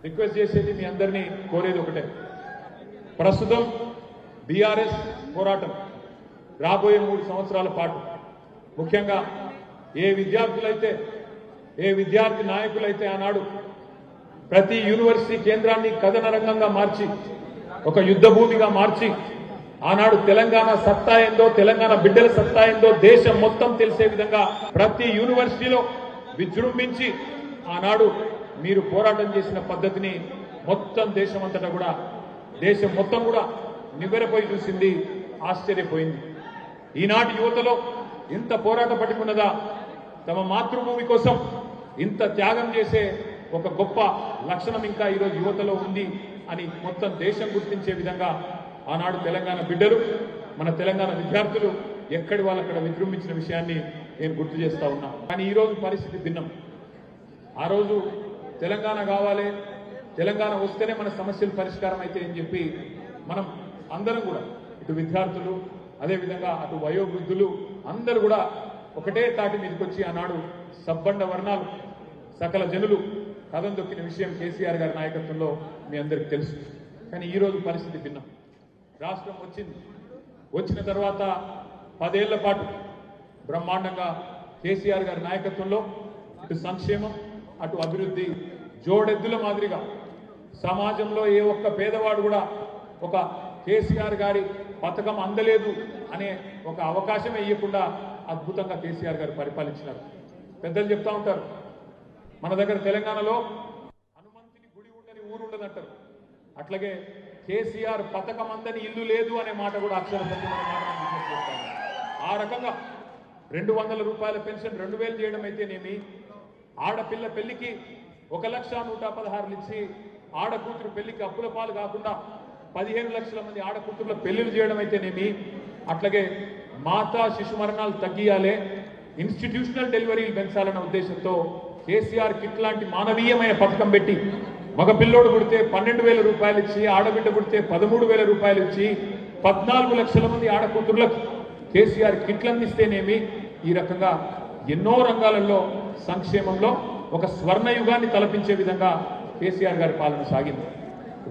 Request చేసేది మీ అందరినీ కోరేది ఒకటే, ప్రస్తుతం బీఆర్ఎస్ పోరాటం రాబోయే 3 సంవత్సరాల పాటు ముఖ్యంగా ఏ విద్యార్థి నాయకులైతే ఆనాడు ప్రతి యూనివర్సిటీ కేంద్రాన్ని కథన రంగంగా మార్చి ఒక యుద్ధ భూమిగా మార్చి ఆనాడు తెలంగాణ సత్తా ఏందో, తెలంగాణ బిడ్డల సత్తా ఏందో దేశం మొత్తం తెలిసే విధంగా ప్రతి యూనివర్సిటీలో విజృంభించి ఆనాడు మీరు పోరాటం చేసిన పద్ధతిని మొత్తం దేశం మొత్తం కూడా నివ్వెరపోయి చూసింది, ఆశ్చర్యపోయింది. ఈనాటి యువతలో ఇంత పోరాట పట్టుకున్నదా, తమ మాతృభూమి కోసం ఇంత త్యాగం చేసే ఒక గొప్ప లక్షణం ఇంకా ఈరోజు యువతలో ఉంది అని మొత్తం దేశం గుర్తించే విధంగా ఆనాడు తెలంగాణ బిడ్డలు, మన తెలంగాణ విద్యార్థులు ఎక్కడి వాళ్ళక్కడ విజృంభించిన విషయాన్ని నేను గుర్తు చేస్తా ఉన్నా. కానీ ఈరోజు పరిస్థితి భిన్నం. ఆ రోజు తెలంగాణ కావాలి, తెలంగాణ వస్తేనే మన సమస్యలు పరిష్కారం అయితే అని చెప్పి మనం అందరం కూడా, ఇటు విద్యార్థులు అదేవిధంగా అటు వయోవృద్ధులు అందరూ కూడా ఒకటే తాటి మీదకి వచ్చి ఆనాడు సబ్బండ వర్ణాలు సకల జనులు కథం దొక్కిన విషయం కేసీఆర్ గారి నాయకత్వంలో మీ అందరికీ తెలుసు. కానీ ఈరోజు పరిస్థితి భిన్నం. రాష్ట్రం వచ్చిన తర్వాత 10 ఏళ్ల పాటు బ్రహ్మాండంగా కేసీఆర్ గారి నాయకత్వంలో ఇటు సంక్షేమం అటు అభివృద్ధి జోడెద్దుల మాదిరిగా సమాజంలో ఏ ఒక్క పేదవాడు కూడా ఒక కేసీఆర్ గారి పథకం అందలేదు అనే ఒక అవకాశమే ఇవ్వకుండా అద్భుతంగా కేసీఆర్ గారు పరిపాలించినారు. పెద్దలు చెప్తా ఉంటారు, మన దగ్గర తెలంగాణలో హనుమంతుని గుడి ఉండని ఊరు ఉండదంటారు. అట్లాగే కేసీఆర్ పథకం అందని ఇల్లు లేదు అనే మాట కూడా అక్షర సత్యమైన మాట చెప్తాను. ఆ రకంగా 200 రూపాయల పెన్షన్ 2000 చేయడం అయితేనేమి, ఆడపిల్ల పెళ్లికి 1,116,000 ఇచ్చి ఆడకూతురు పెళ్లికి అప్పుల పాలు కాకుండా 15 లక్షల మంది ఆడకూతుర్ల పెళ్లిళ్ళు చేయడం అయితేనేమి, అట్లాగే మాతా శిశు మరణాలు తగ్గియాలి, ఇన్స్టిట్యూషనల్ డెలివరీలు పెంచాలన్న ఉద్దేశంతో కేసీఆర్ కిట్ లాంటి మానవీయమైన పథకం పెట్టి మగ పిల్లోడు పుడితే 12,000 రూపాయలు ఇచ్చి, ఆడబిడ్డ పుడితే 13,000 రూపాయలు ఇచ్చి 14 లక్షల మంది ఆడకూతుర్లకు కేసీఆర్ కిట్లు అందిస్తేనేమి, ఈ రకంగా ఎన్నో రంగాలలో సంక్షేమంలో ఒక స్వర్ణయుగాన్ని తలపించే విధంగా కేసీఆర్ గారి పాలన సాగింది.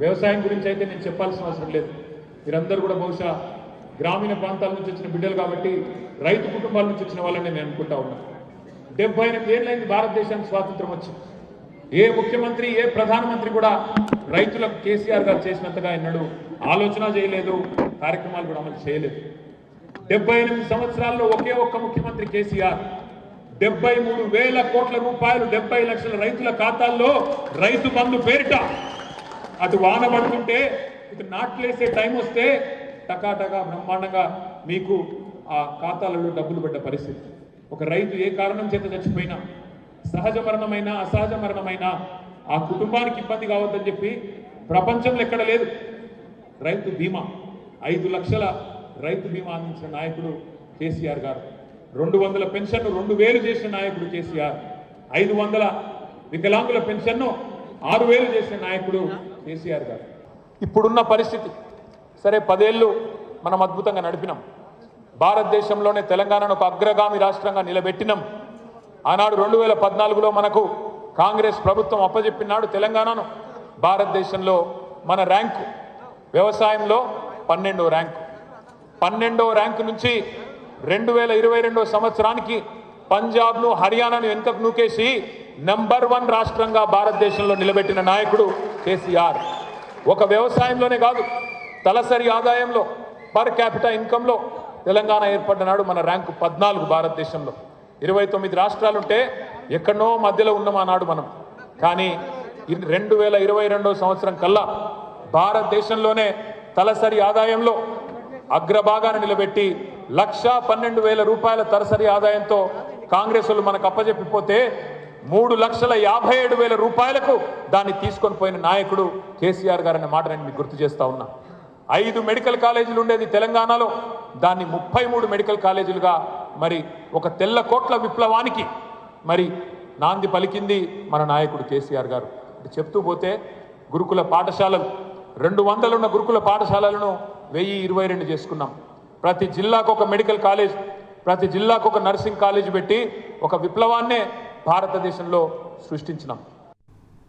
వ్యవసాయం గురించి అయితే నేను చెప్పాల్సిన అవసరం లేదు. మీరందరూ కూడా బహుశా గ్రామీణ ప్రాంతాల నుంచి వచ్చిన బిడ్డలు కాబట్టి రైతు కుటుంబాల నుంచి వచ్చిన వాళ్ళని నేను అనుకుంటా ఉన్నాను. 78 ఏళ్ళైంది భారతదేశానికి స్వాతంత్రం వచ్చి. ఏ ముఖ్యమంత్రి ఏ ప్రధానమంత్రి కూడా రైతులకు కేసీఆర్ గారు చేసినంతగా ఎన్నడూ ఆలోచన చేయలేదు, కార్యక్రమాలు కూడా అమలు చేయలేదు. 78 సంవత్సరాల్లో ఒకే ఒక్క ముఖ్యమంత్రి కేసీఆర్ 73,000 కోట్ల రూపాయలు 70 లక్షల రైతుల ఖాతాల్లో రైతు బంధు పేరిట అటు వాన పడుతుంటే ఇటు నాట్లేసే టైం వస్తే టకాటగా బ్రహ్మాండంగా మీకు ఆ ఖాతాలలో డబ్బులు పడ్డ పరిస్థితి. ఒక రైతు ఏ కారణం చేత చచ్చిపోయినా, సహజ మరణమైనా అసహజ మరణమైనా ఆ కుటుంబానికి ఇబ్బంది కావద్దని చెప్పి ప్రపంచంలో ఎక్కడ లేదు రైతు బీమా. 5 లక్షల రైతు బీమా అందించిన నాయకుడు కేసీఆర్ గారు. 200 పెన్షన్ను 2,000 చేసిన నాయకుడు కేసీఆర్. 500 వికలాంగుల పెన్షన్ను 6,000 చేసిన నాయకుడు కేసీఆర్ గారు. ఇప్పుడున్న పరిస్థితి సరే, 10 ఏళ్ళు మనం అద్భుతంగా నడిపినాం. భారతదేశంలోనే తెలంగాణను ఒక అగ్రగామి రాష్ట్రంగా నిలబెట్టినాం. ఆనాడు 2014లో మనకు కాంగ్రెస్ ప్రభుత్వం అప్పజెప్పినాడు తెలంగాణను. భారతదేశంలో మన ర్యాంకు వ్యవసాయంలో 12వ ర్యాంకు. 12వ ర్యాంకు నుంచి 2022 సంవత్సరానికి పంజాబ్ను హర్యానాను వెనుకకు నూకేసి నంబర్ 1 రాష్ట్రంగా భారతదేశంలో నిలబెట్టిన నాయకుడు కేసీఆర్. ఒక వ్యవసాయంలోనే కాదు, తలసరి ఆదాయంలో పర్ క్యాపిటా ఇన్కంలో తెలంగాణ ఏర్పడ్డ నాడు మన ర్యాంకు 14 భారతదేశంలో. 29 రాష్ట్రాలుంటే ఎక్కడో మధ్యలో ఉన్నాం ఆనాడు మనం. కానీ 2022 సంవత్సరం కల్లా భారతదేశంలోనే తలసరి ఆదాయంలో అగ్రభాగాన్ని నిలబెట్టి 1,12,000 రూపాయల తలసరి ఆదాయంతో కాంగ్రెస్ వాళ్ళు మనకు అప్పజెప్పిపోతే 3,57,000 రూపాయలకు దాన్ని తీసుకొని పోయిన నాయకుడు కేసీఆర్ గారు అనే మాట నేను మీకు గుర్తు చేస్తా ఉన్నా. 5 మెడికల్ కాలేజీలు ఉండేది తెలంగాణలో, దాన్ని 33 మెడికల్ కాలేజీలుగా మరి ఒక తెల్ల కోట్ల విప్లవానికి మరి నాంది పలికింది మన నాయకుడు కేసీఆర్ గారు. చెప్తూ పోతే గురుకుల పాఠశాలలు 200 ఉన్న గురుకుల పాఠశాలలను 1022 చేసుకున్నాం. ప్రతి జిల్లాకు ఒక మెడికల్ కాలేజ్, ప్రతి జిల్లాకు ఒక నర్సింగ్ కాలేజ్ పెట్టి ఒక విప్లవాన్నే భారతదేశంలో సృష్టించినాం.